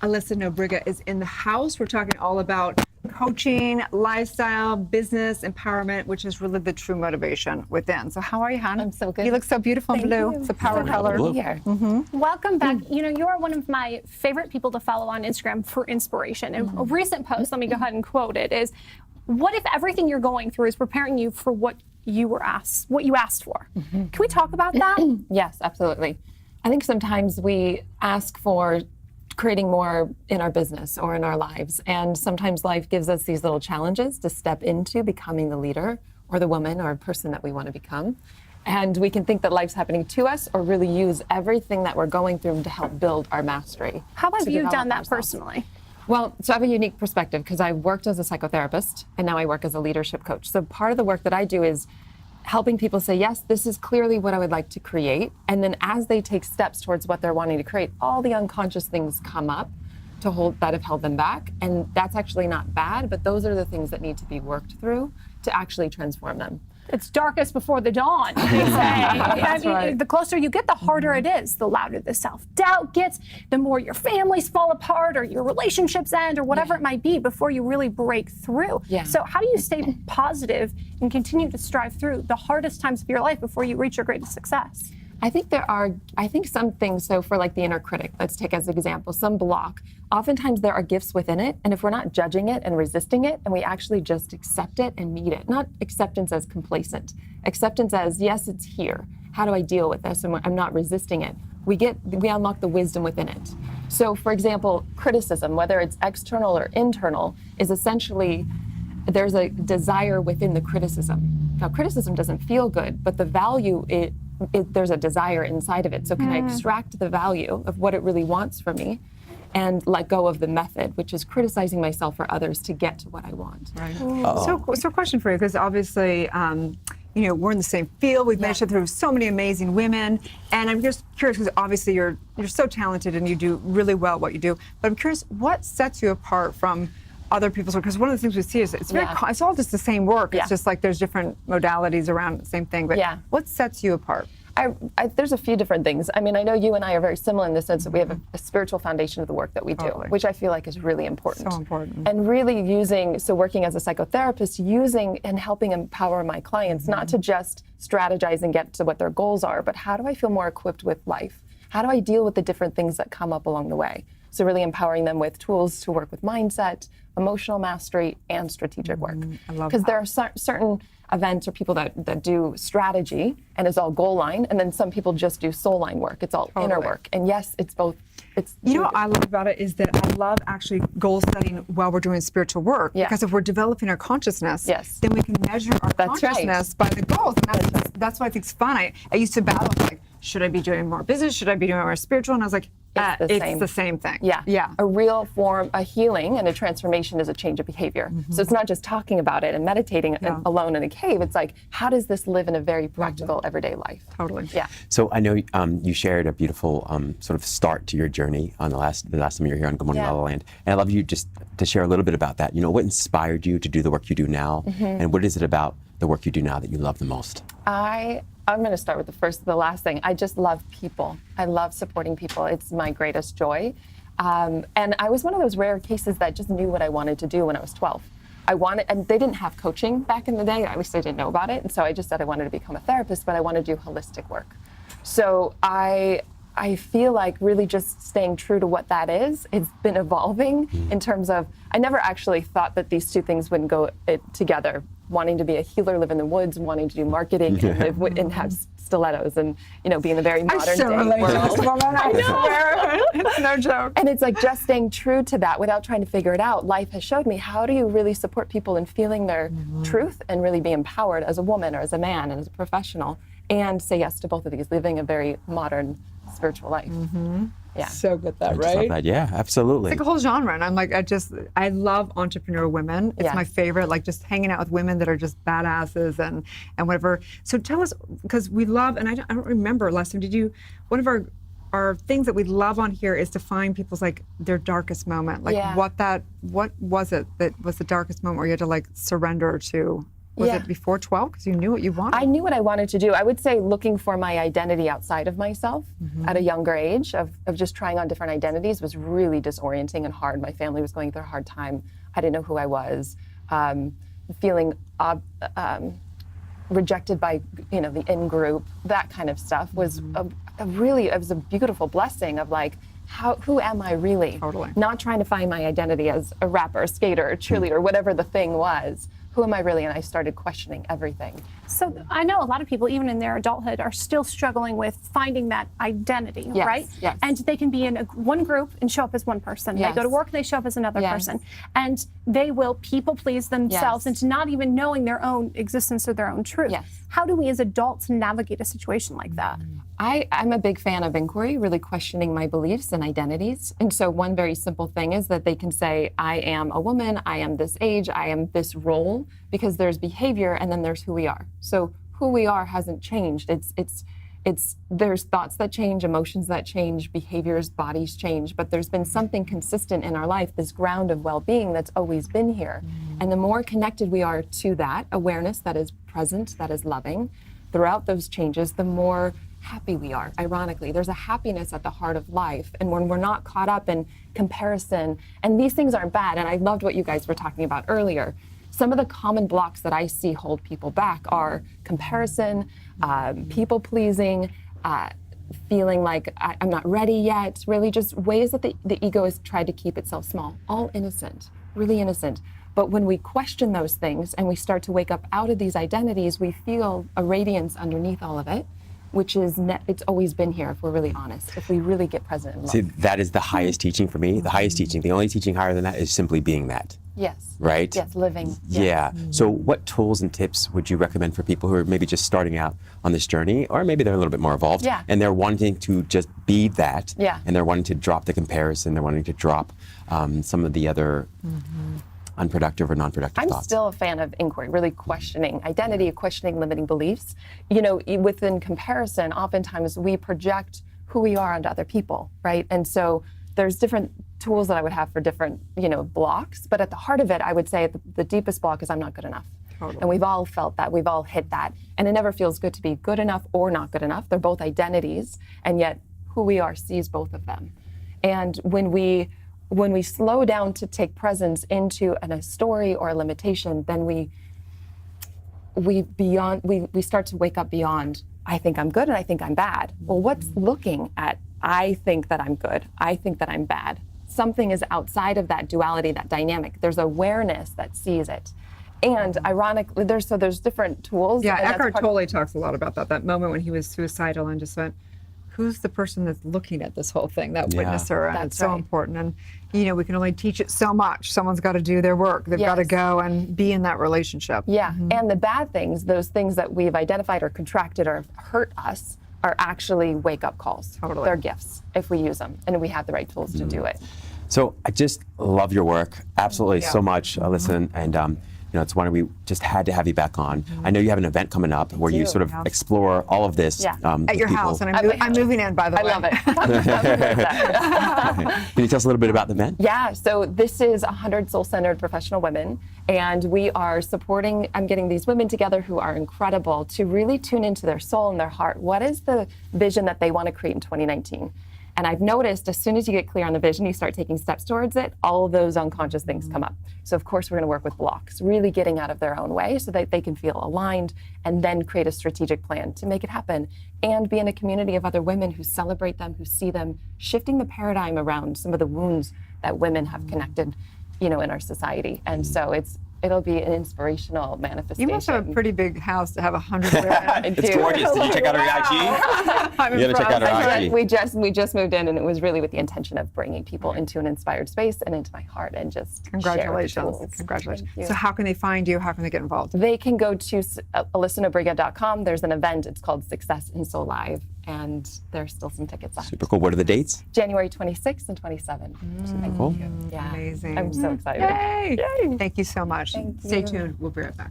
Alyssa Nobriga is in the house. We're talking all about coaching, lifestyle, business, empowerment, which is really the true motivation within. So how are you, hon? I'm so good. You look so beautiful in blue. It's a power color. Here. Welcome back. You know, you're one of my favorite people to follow on Instagram for inspiration. And a recent post, let me go ahead and quote it, is, what if everything you're going through is preparing you for what you asked for? Can we talk about that? Yes, absolutely. I think sometimes we ask for creating more in our business or in our lives. And sometimes life gives us these little challenges to step into becoming the leader or the woman or person that we want to become. And we can think that life's happening to us or really use everything that we're going through to help build our mastery. How have you done that personally? Well, so I have a unique perspective because I worked as a psychotherapist and now I work as a leadership coach. So part of the work that I do is helping people say, yes, this is clearly what I would like to create. And then as they take steps towards what they're wanting to create, all the unconscious things come up that have held them back. And that's actually not bad, but those are the things that need to be worked through to actually transform them. It's darkest before the dawn, they say. I mean, right. The closer you get, the harder it is. The louder the self-doubt gets, the more your families fall apart or your relationships end or whatever it might be before you really break through. Yeah. So how do you stay positive and continue to strive through the hardest times of your life before you reach your greatest success? I think some things, so for like the inner critic, let's take as an example, some block, oftentimes there are gifts within it, and if we're not judging it and resisting it, and we actually just accept it and meet it, not acceptance as complacent, acceptance as, yes, it's here, how do I deal with this, and I'm not resisting it, we unlock the wisdom within it. So for example, criticism, whether it's external or internal, is essentially, there's a desire within the criticism. Now criticism doesn't feel good, but the value, there's a desire inside of it. So can I extract the value of what it really wants from me and let go of the method, which is criticizing myself or others to get to what I want. Right. So question for you, because obviously, you know, we're in the same field. We've mentioned through so many amazing women, and I'm just curious because obviously you're so talented and you do really well what you do. But I'm curious, what sets you apart from other people's work? Because one of the things we see is it's all just the same work. It's just like there's different modalities around the same thing. But what sets you apart? There's a few different things. I mean, I know you and I are very similar in the sense that we have a spiritual foundation of the work that we do, which I feel like is really important. So important. And really working as a psychotherapist, using and helping empower my clients, not to just strategize and get to what their goals are, but how do I feel more equipped with life? How do I deal with the different things that come up along the way? So really empowering them with tools to work with mindset, emotional mastery, and strategic work. Because there are certain events or people that do strategy and it's all goal line, and then some people just do soul line work. It's all inner work. And yes, it's both. You know what I love about it is that I love actually goal setting while we're doing spiritual work. Because if we're developing our consciousness, then we can measure our consciousness by the goals. And that's why I think it's fun. I used to battle with, like, should I be doing more business? Should I be doing more spiritual? And I was like, it's the same thing. Yeah. A real form, a healing and a transformation is a change of behavior. So it's not just talking about it and meditating alone in a cave. It's like, how does this live in a very practical, everyday life? Totally. Yeah. So I know you shared a beautiful sort of start to your journey on the last time you were here on Good Morning LaLa Land. And I'd love you just to share a little bit about that. You know, what inspired you to do the work you do now? And what is it about the work you do now that you love the most? I'm going to start with the last thing. I just love people. I love supporting people. It's my greatest joy. And I was one of those rare cases that just knew what I wanted to do when I was 12. And they didn't have coaching back in the day. Obviously, I didn't know about it. And so I just said I wanted to become a therapist, but I wanted to do holistic work. So I feel like really just staying true to what that is. It's been evolving in terms of, I never actually thought that these two things wouldn't go together. Wanting to be a healer, live in the woods, wanting to do marketing and live and have stilettos and, you know, be in the very modern day world. I know. It's no joke. And it's like just staying true to that without trying to figure it out. Life has showed me, how do you really support people in feeling their truth and really be empowered as a woman or as a man and as a professional, and say yes to both of these, living a very modern spiritual life. Yeah. So good I just love that. Yeah, absolutely. It's like a whole genre, and I'm like, I love entrepreneur women. It's my favorite, like just hanging out with women that are just badasses and whatever. So tell us, because we love, and I don't remember last time, one of our things that we love on here is to find people's, like, their darkest moment. Like what was it that was the darkest moment where you had to, like, surrender to Was Yeah. it before 12? Because you knew what you wanted. I knew what I wanted to do. I would say looking for my identity outside of myself at a younger age, of just trying on different identities, was really disorienting and hard. My family was going through a hard time. I didn't know who I was. Feeling rejected by the in-group, that kind of stuff was it was a beautiful blessing of like, who am I really? Totally. Not trying to find my identity as a rapper, a skater, a cheerleader, whatever the thing was. Who am I really? And I started questioning everything. So I know a lot of people, even in their adulthood, are still struggling with finding that identity, Yes, right? yes. And they can be in one group and show up as one person. Yes. They go to work and they show up as another Yes. person. And they will people please themselves Yes. into not even knowing their own existence or their own truth. Yes. How do we as adults navigate a situation like that? I'm a big fan of inquiry, really questioning my beliefs and identities. And so one very simple thing is that they can say, I am a woman, I am this age, I am this role, because there's behavior and then there's who we are. So who we are hasn't changed. There's thoughts that change, emotions that change, behaviors, bodies change, but there's been something consistent in our life, this ground of well-being that's always been here. And the more connected we are to that awareness that is present, that is loving, throughout those changes, the more happy we are. Ironically, there's a happiness at the heart of life. And when we're not caught up in comparison, and these things aren't bad, and I loved what you guys were talking about earlier. Some of the common blocks that I see hold people back are comparison, people pleasing, feeling like I'm not ready yet, really just ways that the ego has tried to keep itself small, all innocent, really innocent. But when we question those things and we start to wake up out of these identities, we feel a radiance underneath all of it, which is, it's always been here if we're really honest, if we really get present in love. See, that is the highest teaching for me. The highest teaching. The only teaching higher than that is simply being that. Yes. Right? Yes, living. Yeah. So what tools and tips would you recommend for people who are maybe just starting out on this journey, or maybe they're a little bit more evolved, Yeah. and they're wanting to just be that, Yeah. and they're wanting to drop the comparison, they're wanting to drop some of the other unproductive or non-productive I'm thoughts? still a fan of inquiry, really questioning identity, questioning limiting beliefs. Within comparison, oftentimes we project who we are onto other people, right? And so there's different tools that I would have for different, blocks. But at the heart of it, I would say the deepest block is I'm not good enough. Totally. And we've all felt that. We've all hit that. And it never feels good to be good enough or not good enough. They're both identities. And yet who we are sees both of them. And when we slow down to take presence into a story or a limitation, then we start to wake up beyond, I think I'm good and I think I'm bad. Well, what's looking at, I think that I'm good, I think that I'm bad? Something is outside of that duality, that dynamic. There's awareness that sees it. And ironically, there's different tools. Yeah, and that's Eckhart part- Tolle talks a lot about that moment when he was suicidal and just went, who's the person that's looking at this whole thing, that Yeah. witnesser? And That's it's so right. important. And, we can only teach it so much. Someone's got to do their work. They've got to Yes. go and be in that relationship. Yeah, and the bad things, those things that we've identified or contracted or hurt us, are actually wake-up calls. Totally. They're gifts if we use them and we have the right tools to do it. So I just love your work, absolutely so much, Alyssa, and it's one we just had to have you back on. I know you have an event coming up where you do. sort of Yeah. explore all of this. Yeah. At with your people. house, and At my I'm moving in, by the I way. love it. Can you tell us a little bit about the event? Yeah, so this is 100 soul-centered professional women, and we are I'm getting these women together who are incredible to really tune into their soul and their heart. What is the vision that they want to create in 2019? And I've noticed as soon as you get clear on the vision, you start taking steps towards it, all of those unconscious things come up. So of course, we're going to work with blocks, really getting out of their own way so that they can feel aligned and then create a strategic plan to make it happen and be in a community of other women who celebrate them, who see them, shifting the paradigm around some of the wounds that women have connected, in our society. And so it'll be an inspirational manifestation. You must have a pretty big house to have 100 women. It's gorgeous. Did you check out our IG? I'm You gotta check out our impressed. IG. We just moved in, and it was really with the intention of bringing people into an inspired space and into my heart, and just share the Congratulations. tools. Congratulations. Thank you. So how can they find you? How can they get involved? They can go to alyssanobriga.com. There's an event. It's called Success in Soul Live, and there's still some tickets left. Super cool. What are the dates? January 26th and 27th. Cool. Yeah. Amazing. I'm so excited. Yay! Thank you so much. Thank Stay you. tuned. We'll be right back.